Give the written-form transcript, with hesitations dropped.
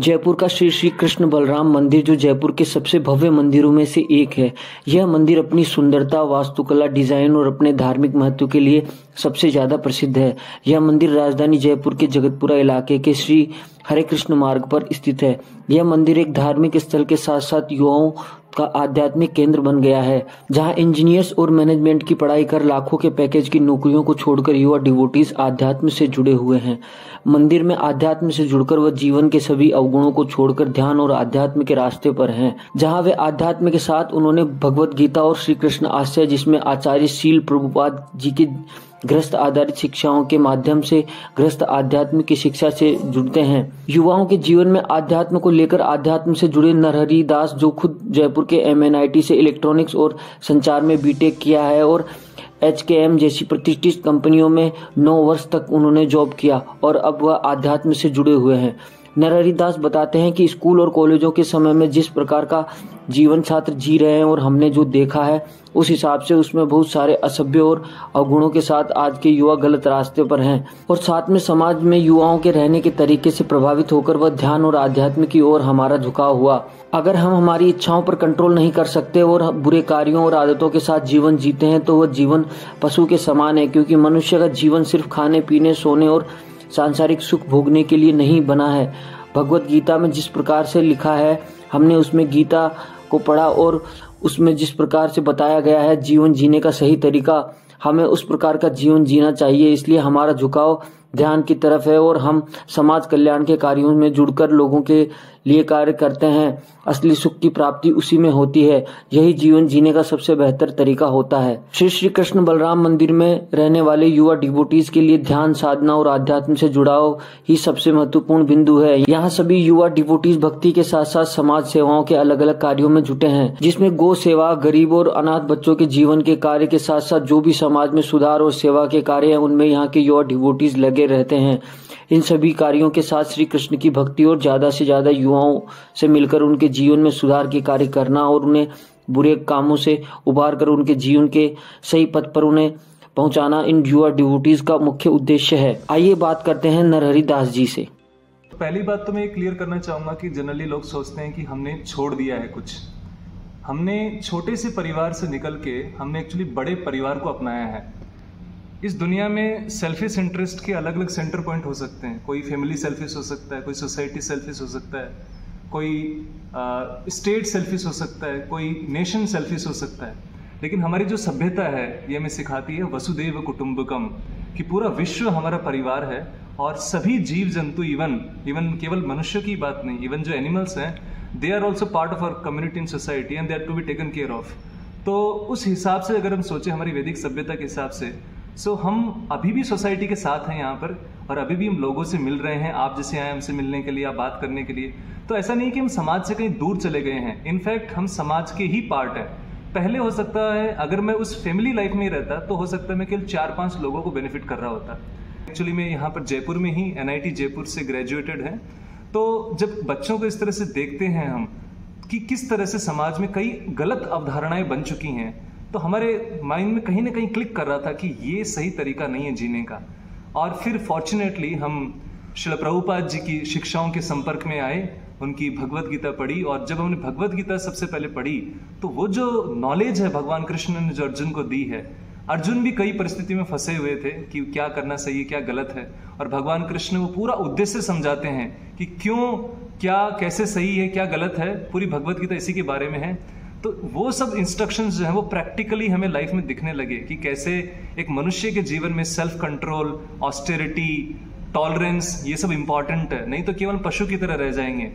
जयपुर का श्री श्री कृष्ण बलराम मंदिर जो जयपुर के सबसे भव्य मंदिरों में से एक है। यह मंदिर अपनी सुंदरता, वास्तुकला, डिजाइन और अपने धार्मिक महत्व के लिए सबसे ज्यादा प्रसिद्ध है। यह मंदिर राजधानी जयपुर के जगतपुरा इलाके के श्री हरे कृष्ण मार्ग पर स्थित है। यह मंदिर एक धार्मिक स्थल के साथ साथ युवाओं का आध्यात्मिक केंद्र बन गया है, जहां इंजीनियर्स और मैनेजमेंट की पढ़ाई कर लाखों के पैकेज की नौकरियों को छोड़कर युवा डिवोटीज आध्यात्म से जुड़े हुए हैं। मंदिर में आध्यात्म से जुड़कर वह जीवन के सभी अवगुणों को छोड़कर ध्यान और आध्यात्म के रास्ते पर हैं, जहां वे आध्यात्म के साथ उन्होंने भगवत गीता और श्री कृष्ण आश्रय, जिसमें आचार्य शील प्रभुपाद जी की गृहस्थ आधारित शिक्षाओं के माध्यम से गृहस्थ आध्यात्म की शिक्षा से जुड़ते हैं। युवाओं के जीवन में आध्यात्म को लेकर आध्यात्म से जुड़े नरहरि दास, जो खुद जयपुर के MNIT से इलेक्ट्रॉनिक्स और संचार में BTech किया है और HKM जैसी प्रतिष्ठित कंपनियों में 9 वर्ष तक उन्होंने जॉब किया और अब वह आध्यात्म से जुड़े हुए हैं। नरहरि दास बताते हैं कि स्कूल और कॉलेजों के समय में जिस प्रकार का जीवन छात्र जी रहे हैं और हमने जो देखा है उस हिसाब से उसमें बहुत सारे असभ्य और अवगुणों के साथ आज के युवा गलत रास्ते पर हैं और साथ में समाज में युवाओं के रहने के तरीके से प्रभावित होकर वह ध्यान और आध्यात्म की ओर हमारा झुकाव हुआ। अगर हम हमारी इच्छाओं पर कंट्रोल नहीं कर सकते और बुरे कार्यों और आदतों के साथ जीवन जीते हैं तो वह जीवन पशु के समान है, क्योंकि मनुष्य का जीवन सिर्फ खाने पीने, सोने और सांसारिक सुख भोगने के लिए नहीं बना है। भगवत गीता में जिस प्रकार से लिखा है, हमने उसमें गीता को पढ़ा और उसमें जिस प्रकार से बताया गया है जीवन जीने का सही तरीका, हमें उस प्रकार का जीवन जीना चाहिए। इसलिए हमारा झुकाव ध्यान की तरफ है और हम समाज कल्याण के कार्यों में जुड़कर लोगों के लिए कार्य करते हैं। असली सुख की प्राप्ति उसी में होती है। यही जीवन जीने का सबसे बेहतर तरीका होता है। श्री श्री कृष्ण बलराम मंदिर में रहने वाले युवा डिवोटीज के लिए ध्यान, साधना और आध्यात्म से जुड़ाव ही सबसे महत्वपूर्ण बिंदु है। यहाँ सभी युवा डिवोटीज भक्ति के साथ साथ समाज सेवाओं के अलग अलग कार्यों में जुटे हैं, जिसमें गौ सेवा, गरीब और अनाथ बच्चों के जीवन के कार्य के साथ साथ जो भी समाज में सुधार और सेवा के कार्य है उनमें यहाँ के युवा डिवोटीज लगे रहते हैं। इन सभी कार्यों के साथ श्री कृष्ण की भक्ति और ज्यादा से ज्यादा युवाओं से मिलकर उनके जीवन में सुधार के कार्य करना और उन्हें बुरे कामों से उबार कर उनके जीवन के सही पथ पर उन्हें पहुंचाना इन युवा डिवोटीज का मुख्य उद्देश्य है। आइए बात करते हैं नरहरि दास जी से। पहली बात तो मैं क्लियर करना चाहूंगा कि जनरली लोग सोचते हैं कि हमने छोड़ दिया है कुछ। हमने छोटे से परिवार से निकल के हमने एक्चुअली बड़े परिवार को अपनाया है। इस दुनिया में सेल्फिश इंटरेस्ट के अलग अलग सेंटर पॉइंट हो सकते हैं। कोई फैमिली सेल्फिश हो सकता है, कोई सोसाइटी सेल्फिश हो सकता है, कोई स्टेट सेल्फिश हो सकता है, कोई नेशन सेल्फिश हो सकता है। लेकिन हमारी जो सभ्यता है ये हमें सिखाती है वसुदेव कुटुंबकम, कि पूरा विश्व हमारा परिवार है और सभी जीव जंतु, इवन केवल मनुष्य की बात नहीं, इवन जो एनिमल्स हैं, they are also part of our community in society and they are to be taken care of. तो उस हिसाब से अगर हम सोचें हमारी वैदिक सभ्यता के हिसाब से, सो हम अभी भी सोसाइटी के साथ हैं यहाँ पर और अभी भी हम लोगों से मिल रहे हैं। आप जैसे आए हमसे मिलने के लिए, आप बात करने के लिए, तो ऐसा नहीं कि हम समाज से कहीं दूर चले गए हैं। इनफैक्ट हम समाज के ही पार्ट हैं। पहले हो सकता है अगर मैं उस फैमिली लाइफ में ही रहता तो हो सकता है मैं केवल 4-5 लोगों को बेनिफिट कर रहा होता। एक्चुअली मैं यहाँ पर जयपुर में ही NIT जयपुर से ग्रेजुएटेड है। तो जब बच्चों को इस तरह से देखते हैं हम कि किस तरह से समाज में कई गलत अवधारणाएं बन चुकी हैं, तो हमारे माइंड में कहीं ना कहीं क्लिक कर रहा था कि ये सही तरीका नहीं है जीने का। और फिर फॉर्चुनेटली हम श्रील प्रभुपाद जी की शिक्षाओं के संपर्क में आए, उनकी भगवत गीता पढ़ी और जब हमने भगवत गीता सबसे पहले पढ़ी तो वो जो नॉलेज है भगवान कृष्ण ने जो अर्जुन को दी है, अर्जुन भी कई परिस्थिति में फंसे हुए थे कि क्या करना सही है, क्या गलत है, और भगवान कृष्ण वो पूरा उद्देश्य समझाते हैं कि क्यों, क्या, कैसे सही है, क्या गलत है। पूरी भगवत गीता इसी के बारे में है। तो वो सब इंस्ट्रक्शंस जो हैं वो प्रैक्टिकली हमें लाइफ में दिखने लगे कि कैसे एक मनुष्य के जीवन में सेल्फ कंट्रोल, ऑस्टेरिटी, टॉलरेंस, ये सब इंपॉर्टेंट है। नहीं तो केवल पशु की तरह रह जाएंगे।